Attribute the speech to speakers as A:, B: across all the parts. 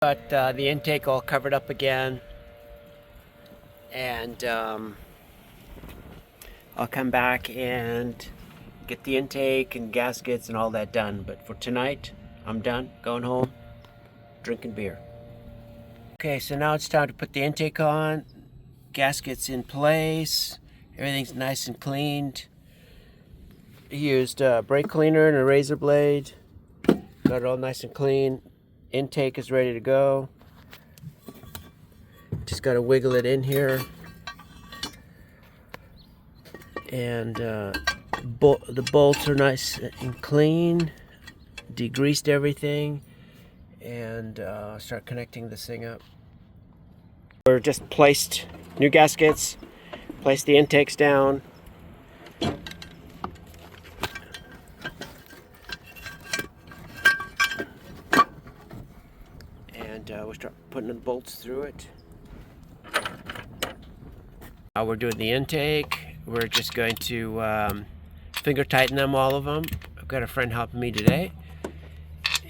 A: Got the intake all covered up again, and I'll come back and get the intake and gaskets and all that done. But for tonight, I'm done. Going home, drinking beer. Okay, so now it's time to put the intake on. Gaskets in place. Everything's nice and cleaned. Used a brake cleaner and a razor blade. Got it all nice and clean. Intake is ready to go. Just got to wiggle it in here. And the bolts are nice and clean. Degreased everything. And start connecting this thing up. We're just placed new gaskets. Placed the intakes down. We'll start putting the bolts through it. Now we're doing the intake. We're just going to finger tighten them, all of them. I've got a friend helping me today.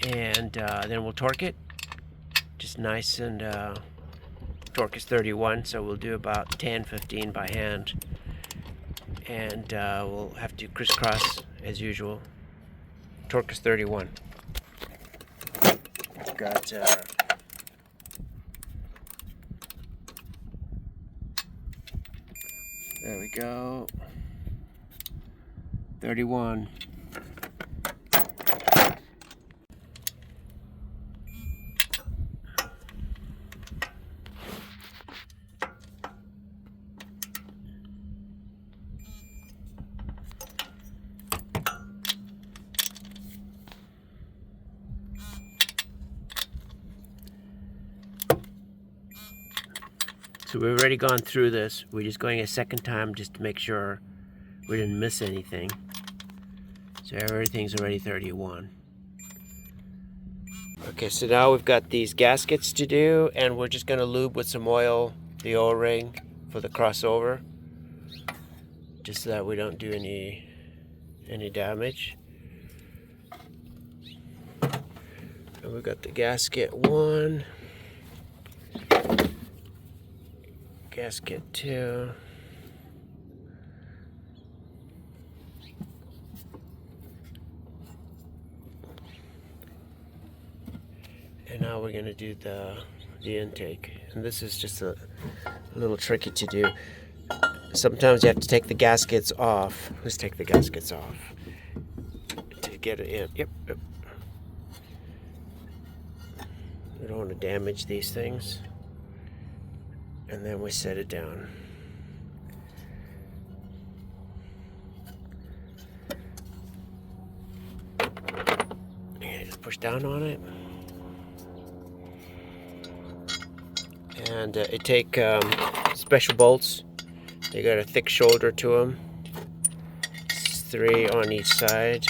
A: And then we'll torque it. Just nice, and torque is 31, so we'll do about 10, 15 by hand. And we'll have to crisscross as usual. Torque is 31. We've got there we go. 31. So we've already gone through this. We're just going a second time just to make sure we didn't miss anything. So everything's already 31. Okay, so now we've got these gaskets to do, and we're just going to lube with some oil the O-ring for the crossover, just so that we don't do any damage. And we've got the gasket 1. Gasket 2. And now we're going to do the intake. And this is just a little tricky to do. Sometimes you have to take the gaskets off. Let's take the gaskets off to get it in. Yep. We don't want to damage these things. And then we set it down. And just push down on it. And it take special bolts. They got a thick shoulder to them. 3 on each side.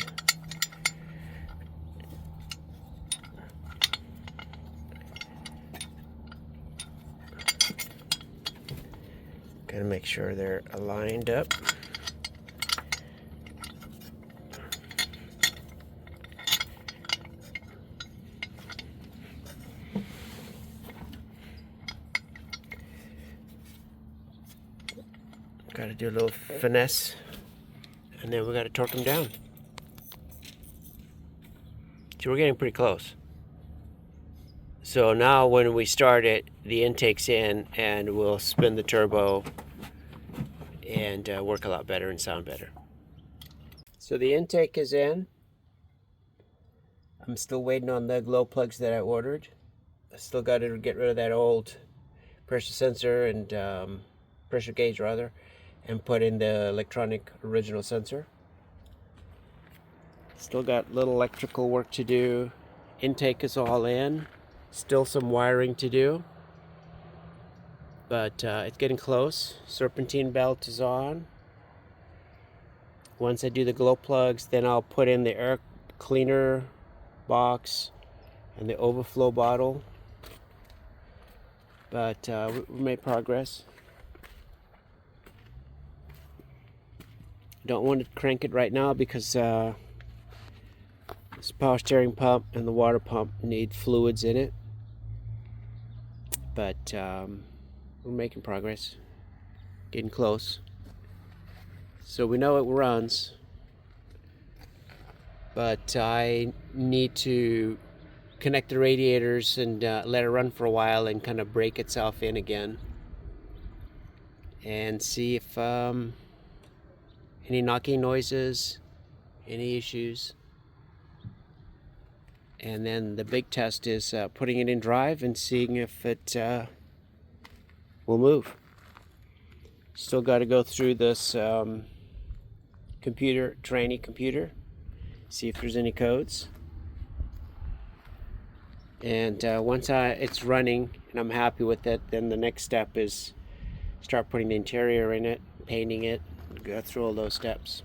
A: Gotta make sure they're aligned up. Gotta do a little finesse, and then we gotta torque them down. So we're getting pretty close. So now when we start it, the intake's in, and we'll spin the turbo and work a lot better and sound better. So the intake is in. I'm still waiting on the glow plugs that I ordered. I still got to get rid of that old pressure sensor and pressure gauge rather, and put in the electronic original sensor. Still got little electrical work to do. Intake is all in. Still some wiring to do, but it's getting close. Serpentine belt is on. Once I do the glow plugs, then I'll put in the air cleaner box and the overflow bottle. But we made progress. Don't want to crank it right now because this power steering pump and the water pump need fluids in it. but we're making progress, getting close. So we know it runs, but I need to connect the radiators and let it run for a while and kind of break itself in again and see if any knocking noises, any issues. And then the big test is putting it in drive and seeing if it will move. Still got to go through this trainee computer, see if there's any codes. And once it's running and I'm happy with it, then the next step is start putting the interior in it, painting it, go through all those steps.